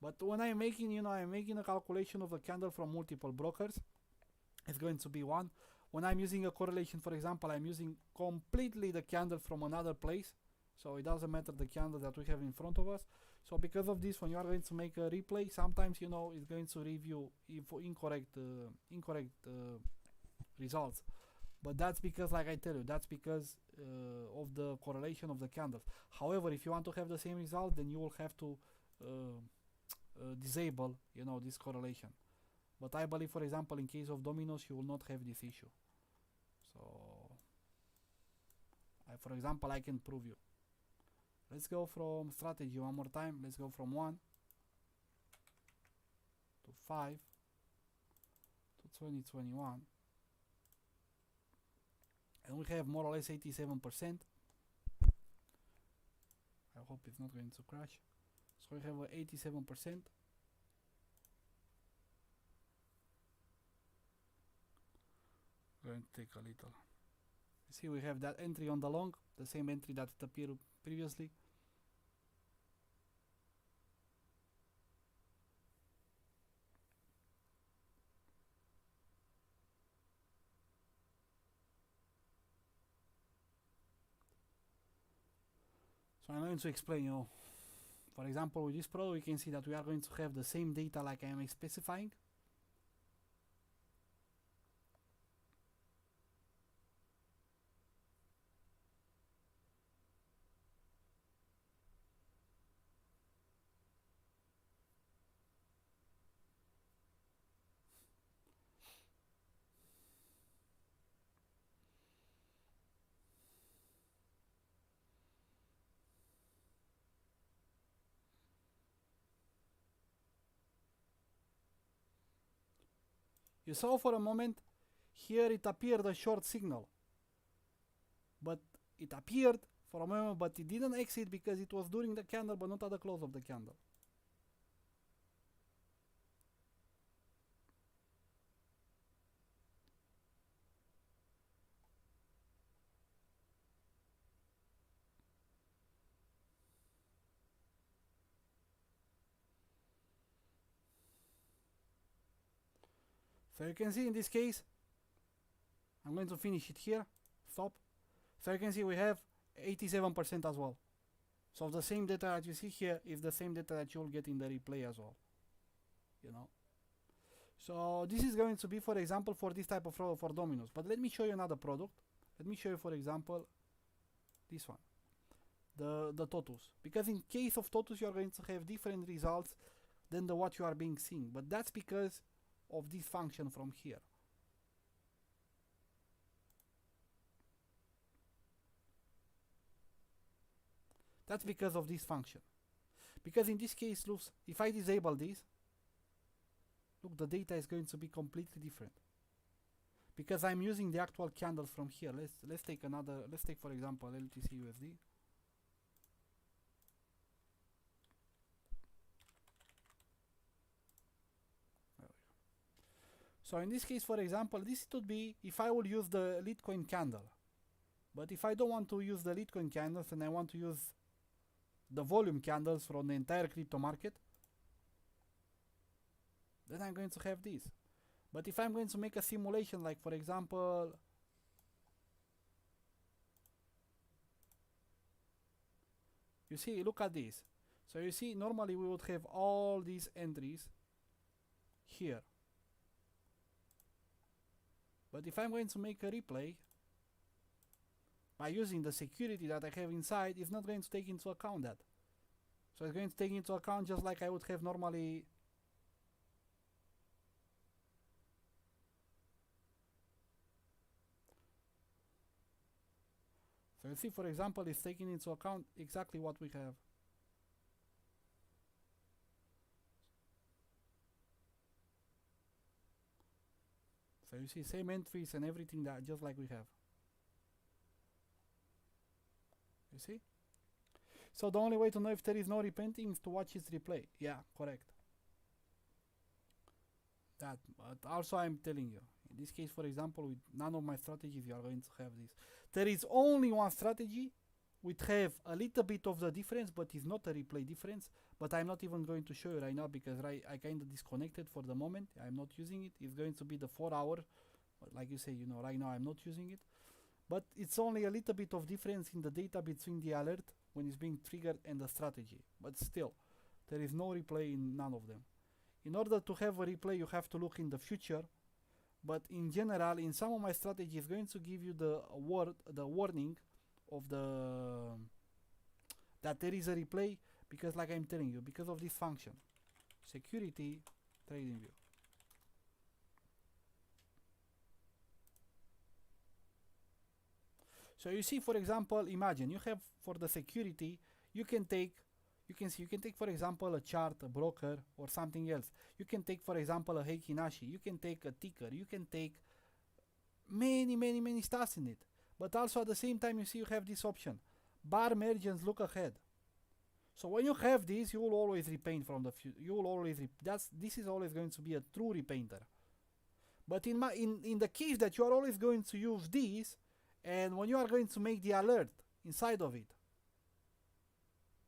But when I'm making, you know, I'm making a calculation of the candle from multiple brokers, it's going to be one. When I'm using a correlation, for example, I'm using completely the candle from another place, so it doesn't matter the candle that we have in front of us. So because of this, when you are going to make a replay, sometimes, you know, it's going to review for incorrect results. But that's because, like I tell you, that's because of the correlation of the candles. However, if you want to have the same result, then you will have to disable, you know, this correlation. But I believe, for example, in case of dominoes, you will not have this issue. So, for example, I can prove you. Let's go from strategy one more time. Let's go from 1 to 5 to 2021. And we have more or less 87%. I hope it's not going to crash. So we have 87%. Going to take a little. See, we have that entry on the long, the same entry that it appeared previously. So I'm going to explain you. For example, with this product, we can see that we are going to have the same data like I am specifying. You saw for a moment, here it appeared a short signal. But it appeared for a moment, but it didn't exit because it was during the candle, but not at the close of the candle. So you can see in this case, I'm going to finish it here, stop. So you can see we have 87% as well. So the same data that you see here is the same data that you'll get in the replay as well. You know. So this is going to be, for example, for this type of product for dominoes. But let me show you another product Let me show you, for example, this one, the totus. Because in case of totus, you are going to have different results than the what you are being seen. But that's because of this function from here. That's because of this function. Because in this case, look, if I disable this, look, the data is going to be completely different. Because I'm using the actual candles from here. Let's take another. Let's take, for example, Ltc Usd. So in this case, for example, this would be if I will use the Litecoin candle. But if I don't want to use the Litecoin candles and I want to use the volume candles from the entire crypto market, then I'm going to have this. But if I'm going to make a simulation, like for example, you see, look at this. So you see, normally we would have all these entries here. But if I'm going to make a replay, by using the security that I have inside, it's not going to take into account that. So it's going to take into account just like I would have normally. So you see, for example, it's taking into account exactly what we have. So you see, same entries and everything that just like we have. You see? So the only way to know if there is no repenting is to watch its replay. Yeah, correct. That, but also I'm telling you, in this case, for example, with none of my strategies, you are going to have this. There is only one strategy which have a little bit of the difference, but it's not a replay difference. But I'm not even going to show you right now because I kind of disconnected for the moment. I'm not using it. It's going to be the 4 hour. But like you say, you know, right now I'm not using it. But it's only a little bit of difference in the data between the alert when it's being triggered and the strategy. But still, there is no replay in none of them. In order to have a replay, you have to look in the future. But in general, in some of my strategies, it's going to give you the warning of that there is a replay, because like I'm telling you, because of this function, security trading view. So you see, for example, imagine you have for the security, you can take for example a chart, a broker, or something else. You can take, for example, a Heikki Nashi. You can take a ticker. You can take many stuff in it. But also at the same time, you see you have this option, bar margins look ahead. So when you have this, you will always repaint from the future. You will always this is always going to be a true repainter. But in the case that you are always going to use this, and when you are going to make the alert inside of it,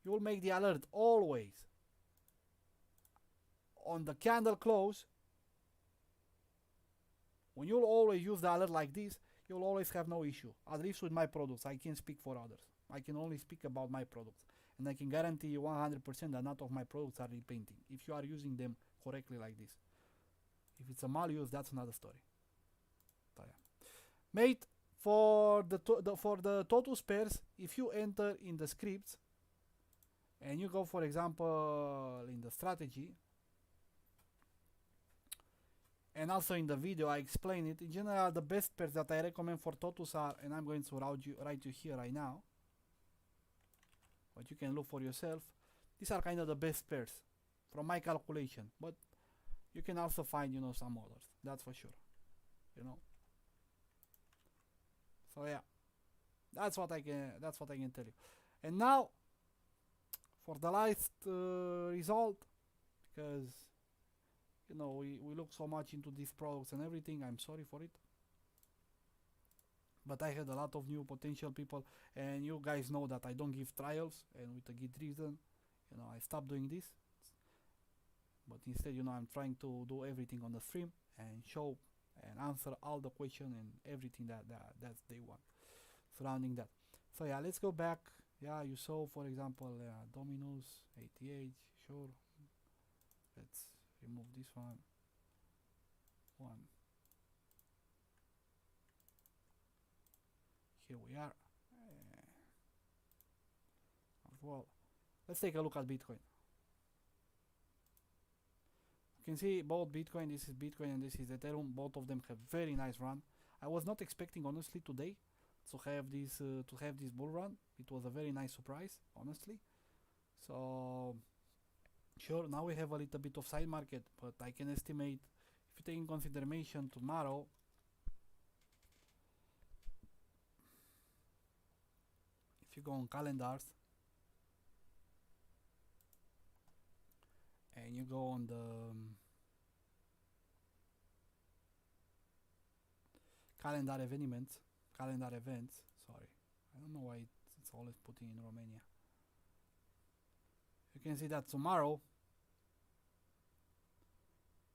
you will make the alert always on the candle close. When you'll always use the alert like this, you'll always have no issue. At least with my products, I can't speak for others. I can only speak about my products. And I can guarantee you 100% that none of my products are repainting if you are using them correctly like this. If it's a maluse, that's another story. So, yeah. Mate, for the total pairs, if you enter in the scripts and you go, for example, in the strategy, and also in the video I explain it. In general, the best pairs that I recommend for totus are, and I'm going to write you here right now, but you can look for yourself. These are kind of the best pairs from my calculation, but you can also find, you know, some others. That's for sure. You know. So yeah, that's what I can tell you. And now for the last result, because you know we look so much into these products and everything. I'm sorry for it, but I had a lot of new potential people, and you guys know that I don't give trials, and with a good reason. You know, I stopped doing this, but instead, you know, I'm trying to do everything on the stream and show and answer all the questions and everything that they want surrounding that. So yeah, let's go back. Yeah, you saw, for example, Domino's 88. Sure. Let's remove this one. here we are. Well, let's take a look at Bitcoin. You can see both Bitcoin, this is Bitcoin and this is Ethereum, both of them have very nice run. I was not expecting honestly today to have this bull run. It was a very nice surprise, honestly. So sure, now we have a little bit of side market, but I can estimate, if you take in consideration tomorrow, if you go on calendars and you go on the calendar events, sorry, I don't know why it's always putting in Romania. You can see that tomorrow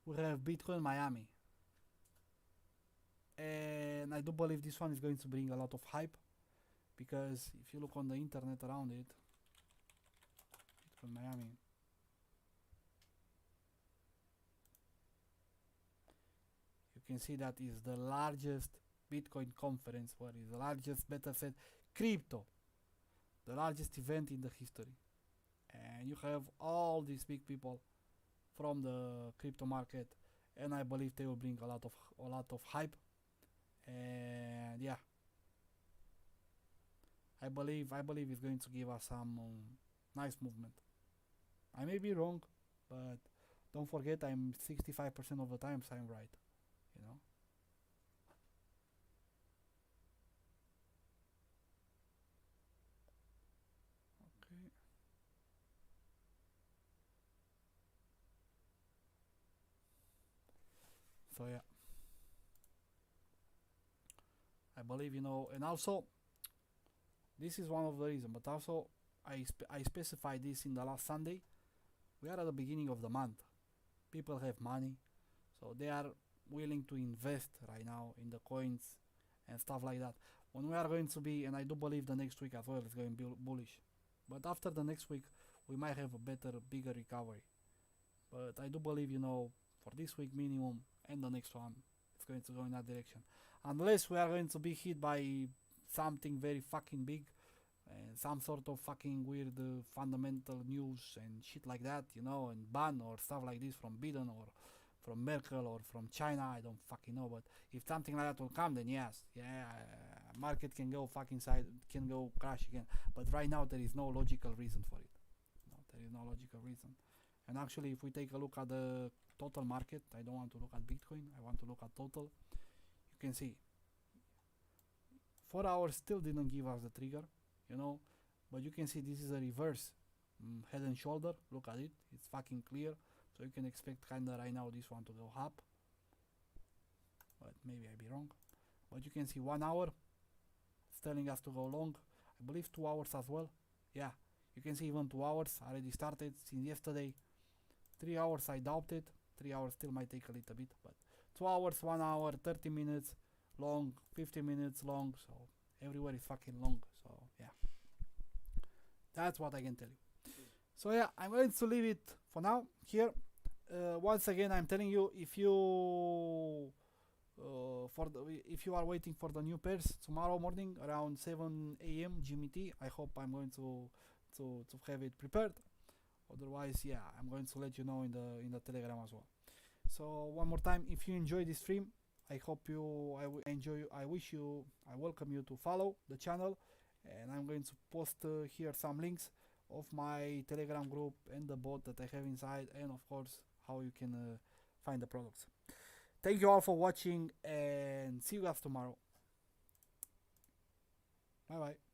we have Bitcoin Miami, and I do believe this one is going to bring a lot of hype, because if you look on the internet around it, Bitcoin Miami, you can see that is the largest Bitcoin conference, where is the largest, better said, crypto, the largest event in the history. And you have all these big people from the crypto market, and I believe they will bring a lot of hype. And yeah, I believe it's going to give us some nice movement. I may be wrong, but don't forget I'm 65% of the times I'm right, you know. Okay. So yeah, I believe, you know, and also this is one of the reasons, but also I specified this in the last Sunday. We are at the beginning of the month. People have money, so they are willing to invest right now in the coins and stuff like that. When we are going to be, and I do believe the next week as well is going to be bullish, but after the next week we might have a better, bigger recovery. But I do believe, you know, for this week minimum and the next one, it's going to go in that direction. Unless we are going to be hit by something very fucking big, and some sort of fucking weird fundamental news and shit like that, you know, and ban or stuff like this from Biden or from Merkel or from China, I don't fucking know. But if something like that will come, then yes, yeah, market can go fucking side, can go crash again. But right now there is no logical reason for it. No, there is no logical reason. And actually, if we take a look at the total market, I don't want to look at Bitcoin, I want to look at total. You can see 4 hours still didn't give us the trigger, you know, but you can see this is a reverse head and shoulder. Look at it, it's fucking clear. So you can expect kinda right now this one to go up, but maybe I be wrong. But you can see 1 hour it's telling us to go long. I believe 2 hours as well. Yeah, you can see even 2 hours already started since yesterday. 3 hours I doubt it. 3 hours still might take a little bit, but 2 hours, 1 hour, 30 minutes long, 50 minutes long, so everywhere is fucking long. So yeah, that's what I can tell you. So yeah, I'm going to leave it for now here. Once again, I'm telling you, if you if you are waiting for the new pairs tomorrow morning around 7 a.m. GMT, I hope I'm going to have it prepared. Otherwise, yeah, I'm going to let you know in the Telegram as well. So one more time, if you enjoy this stream, I hope you, I wish you, I welcome you to follow the channel, and I'm going to post here some links of my Telegram group and the bot that I have inside, and of course how you can find the products. Thank you all for watching, and see you guys tomorrow. Bye bye.